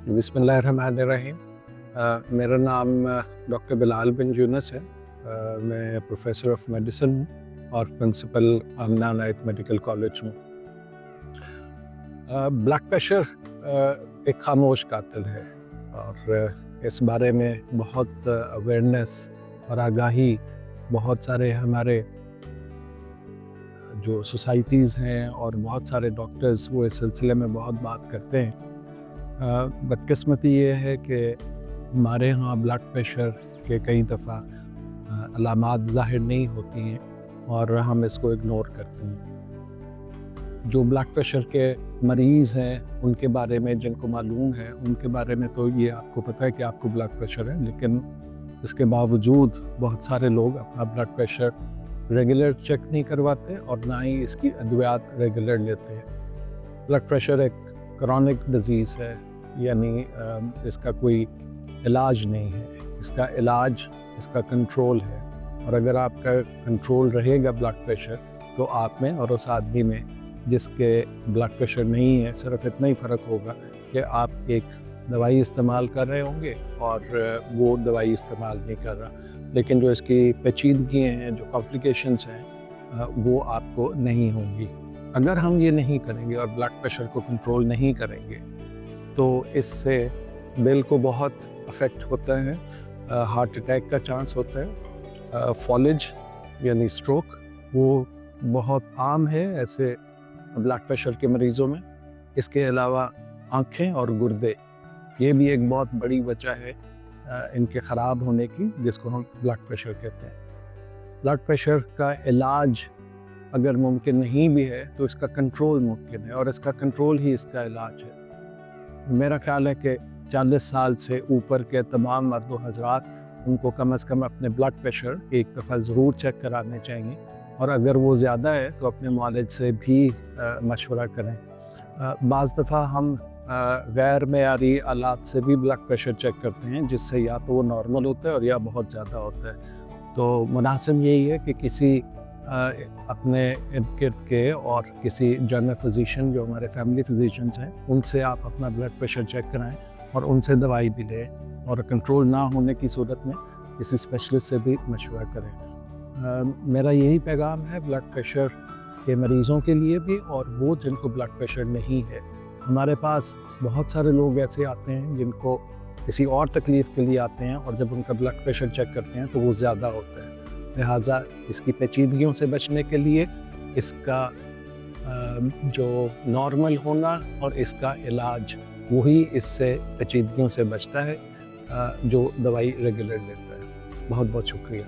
बिस्मिल्लाहिर्रहमानिर्रहीम। मेरा नाम डॉक्टर बिलाल बिन यूनुस है। मैं प्रोफेसर ऑफ मेडिसिन हूँ और प्रिंसिपल आमना नाइट मेडिकल कॉलेज हूँ। ब्लड प्रेशर एक खामोश कातिल है और इस बारे में बहुत अवेयरनेस और आगाही बहुत सारे हमारे जो सोसाइटीज़ हैं और बहुत सारे डॉक्टर्स वो इस सिलसिले में बहुत बात करते हैं। बदकिस्मती ये है कि हमारे यहाँ ब्लड प्रेशर के कई दफ़ा अलामात ज़ाहिर नहीं होती हैं और हम इसको इग्नोर करते हैं। जो ब्लड प्रेशर के मरीज़ हैं उनके बारे में जिनको मालूम है उनके बारे में तो ये आपको पता है कि आपको ब्लड प्रेशर है, लेकिन इसके बावजूद बहुत सारे लोग अपना ब्लड प्रेशर रेगुलर चेक नहीं करवाते और ना ही इसकी अद्वियात रेगुलर लेते हैं। ब्लड प्रेशर एक क्रॉनिक डिज़ीज़ है, यानी इसका कोई इलाज नहीं है। इसका इलाज इसका कंट्रोल है, और अगर आपका कंट्रोल रहेगा ब्लड प्रेशर तो आप में और उस आदमी में जिसके ब्लड प्रेशर नहीं है सिर्फ इतना ही फ़र्क होगा कि आप एक दवाई इस्तेमाल कर रहे होंगे और वो दवाई इस्तेमाल नहीं कर रहा, लेकिन जो इसकी पेचीदगी हैं, जो कॉम्प्लिकेशंस हैं, वो आपको नहीं होंगी। अगर हम ये नहीं करेंगे और ब्लड प्रेशर को कंट्रोल नहीं करेंगे तो इससे दिल को बहुत अफेक्ट होता है, हार्ट अटैक का चांस होता है, फॉलेज यानी स्ट्रोक वो बहुत आम है ऐसे ब्लड प्रेशर के मरीज़ों में। इसके अलावा आँखें और गुर्दे ये भी एक बहुत बड़ी वजह है इनके ख़राब होने की, जिसको हम ब्लड प्रेशर कहते हैं। ब्लड प्रेशर का इलाज अगर मुमकिन नहीं भी है तो इसका कंट्रोल मुमकिन है, और इसका कंट्रोल ही इसका इलाज है। मेरा ख्याल है कि 40 साल से ऊपर के तमाम मर्द व हज़रात उनको कम से कम अपने ब्लड प्रेशर एक दफ़ा ज़रूर चेक कराने चाहिए, और अगर वो ज़्यादा है तो अपने मुआलिज से भी मशवरा करें। बाज़ दफ़ा हम गैर मेयारी आलात से भी ब्लड प्रेशर चेक करते हैं, जिससे या तो वो नॉर्मल होता है और या बहुत ज़्यादा होता है। तो मुनासिब यही है कि किसी अपने इर्द गिर्द के और किसी जनरल फिजिशियन जो हमारे फैमिली फिजिशियंस हैं उनसे आप अपना ब्लड प्रेशर चेक कराएं और उनसे दवाई भी लें, और कंट्रोल ना होने की सूरत में किसी स्पेशलिस्ट से भी मशवरा करें। मेरा यही पैगाम है ब्लड प्रेशर के मरीज़ों के लिए भी, और वो जिनको ब्लड प्रेशर नहीं है। हमारे पास बहुत सारे लोग ऐसे आते हैं जिनको किसी और तकलीफ़ के लिए आते हैं, और जब उनका ब्लड प्रेशर चेक करते हैं तो वो ज़्यादा होता है। लिहाजा इसकी पेचीदगियों से बचने के लिए इसका जो नॉर्मल होना और इसका इलाज वही इससे पेचीदगियों से बचता है जो दवाई रेगुलर लेता है। बहुत बहुत शुक्रिया।